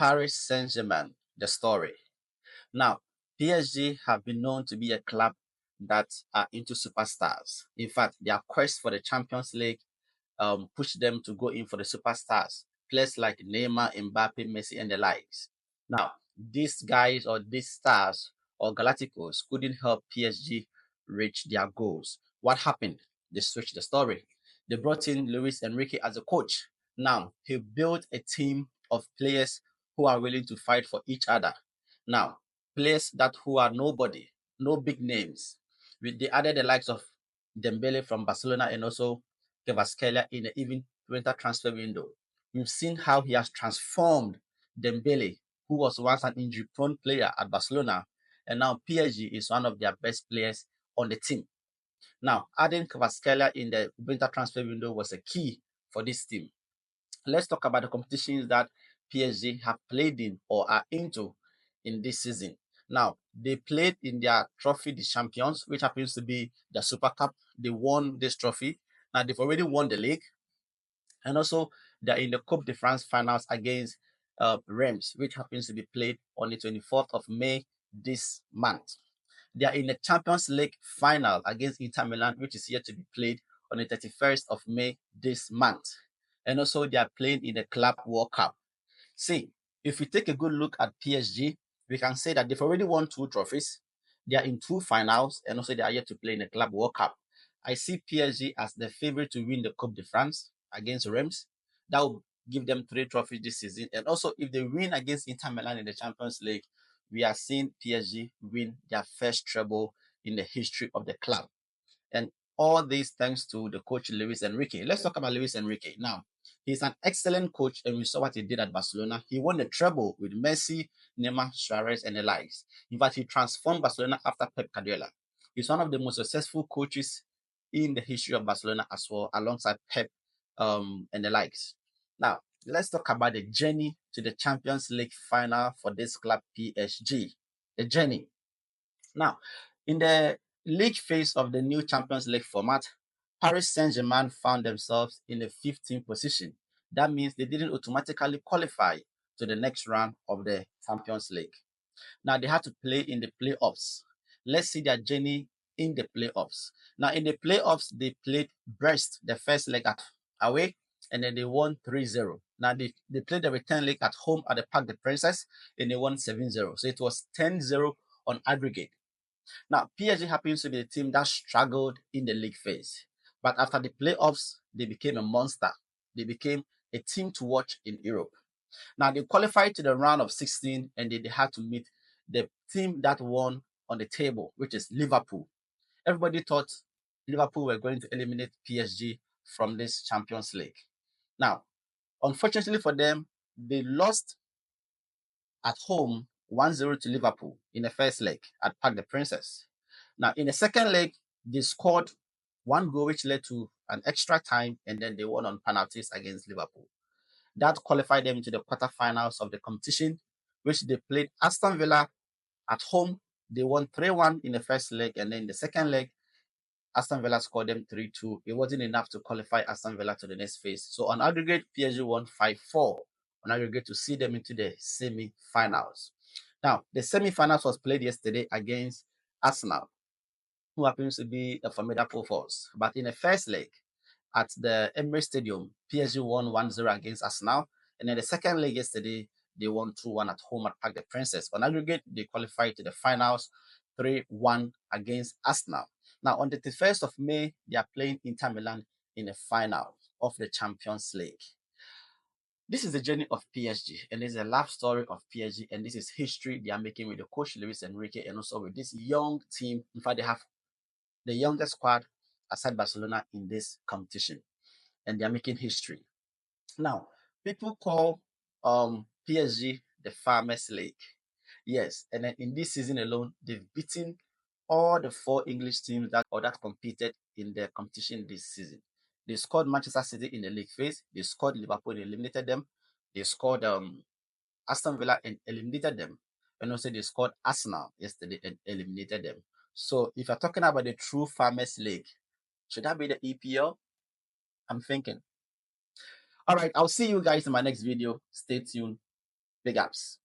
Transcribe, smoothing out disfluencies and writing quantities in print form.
Paris Saint-Germain, the story. Now, PSG have been known to be a club that are into superstars. In fact, their quest for the Champions League pushed them to go in for the superstars, players like Neymar, Mbappe, Messi, and the likes. Now, these guys or these stars or Galacticos couldn't help PSG reach their goals. What happened? They switched the story. They brought in Luis Enrique as a coach. Now, he built a team of players who are willing to fight for each other. Now, players that who are nobody, no big names. They added the likes of Dembele from Barcelona and also Kvaratskhelia in the even winter transfer window. We've seen how he has transformed Dembele, who was once an injury-prone player at Barcelona, and now PSG is one of their best players on the team. Now, adding Kvaratskhelia in the winter transfer window was a key for this team. Let's talk about the competitions that PSG have played in or are into in this season. Now, they played in their Trophy des Champions, which happens to be the Super Cup. They won this trophy. Now, they've already won the league. And also, they're in the Coupe de France finals against Reims, which happens to be played on the 24th of May this month. They are in the Champions League final against Inter Milan, which is yet to be played on the 31st of May this month. And also, they are playing in the Club World Cup. See, if we take a good look at PSG, we can say that they've already won 2 trophies. They are in 2 finals, and also they are yet to play in the Club World Cup. I see PSG as the favorite to win the Coupe de France against Reims. That will give them 3 trophies this season. And also, if they win against Inter Milan in the Champions League, we are seeing PSG win their first treble in the history of the club. And all these thanks to the coach Luis Enrique. Let's talk about Luis Enrique. Now, he's an excellent coach, and we saw what he did at Barcelona. He won the treble with Messi, Neymar, Suarez, and the likes. In fact, he transformed Barcelona after Pep Guardiola. He's one of the most successful coaches in the history of Barcelona as well, alongside Pep and the likes. Now, let's talk about the journey to the Champions League final for this club, PSG. The journey. Now, in the league phase of the new Champions League format, Paris Saint-Germain found themselves in the 15th position. That means they didn't automatically qualify to the next round of the Champions League. Now they had to play in the playoffs. Let's see their journey in the playoffs. Now in the playoffs, they played Brest the first leg at away, and then they won 3-0. Now they played the return leg at home at the Parc des Princes, and they won 7-0. So it was 10-0 on aggregate. Now, PSG happens to be the team that struggled in the league phase. But after the playoffs, they became a monster. They became a team to watch in Europe. Now, they qualified to the round of 16, and they had to meet the team that won on the table, which is Liverpool. Everybody thought Liverpool were going to eliminate PSG from this Champions League. Now, unfortunately for them, they lost at home 1-0 to Liverpool in the first leg at Parc des Princes. Now, in the second leg, they scored 1 goal, which led to an extra time, and then they won on penalties against Liverpool. That qualified them into the quarterfinals of the competition, which they played Aston Villa at home. They won 3-1 in the first leg, and then the second leg, Aston Villa scored them 3-2. It wasn't enough to qualify Aston Villa to the next phase. So on aggregate, PSG won 5-4 on aggregate to see them into the semi-finals. Now, the semi-finals was played yesterday against Arsenal, who happens to be a formidable force. But in the first leg at the Emirates Stadium, PSG won 1-0 against Arsenal. And then the second leg yesterday, they won 2-1 at home at Parc des Princes. On aggregate, they qualified to the finals 3-1 against Arsenal. Now, on the 31st of May, they are playing Inter Milan in the final of the Champions League. This is the journey of PSG, and this is a life story of PSG, and this is history they are making with the coach Luis Enrique and also with this young team. In fact, they have the youngest squad aside Barcelona in this competition, and they are making history. Now, people call PSG the Farmers League. Yes, and then in this season alone, they've beaten all the 4 English teams that competed in the competition this season. They scored Manchester City in the league phase. They scored Liverpool and eliminated them. They scored Aston Villa and eliminated them. And also they scored Arsenal yesterday and eliminated them. So if you're talking about the true Farmers League, should that be the EPL? I'm thinking. All right, I'll see you guys in my next video. Stay tuned. Big ups.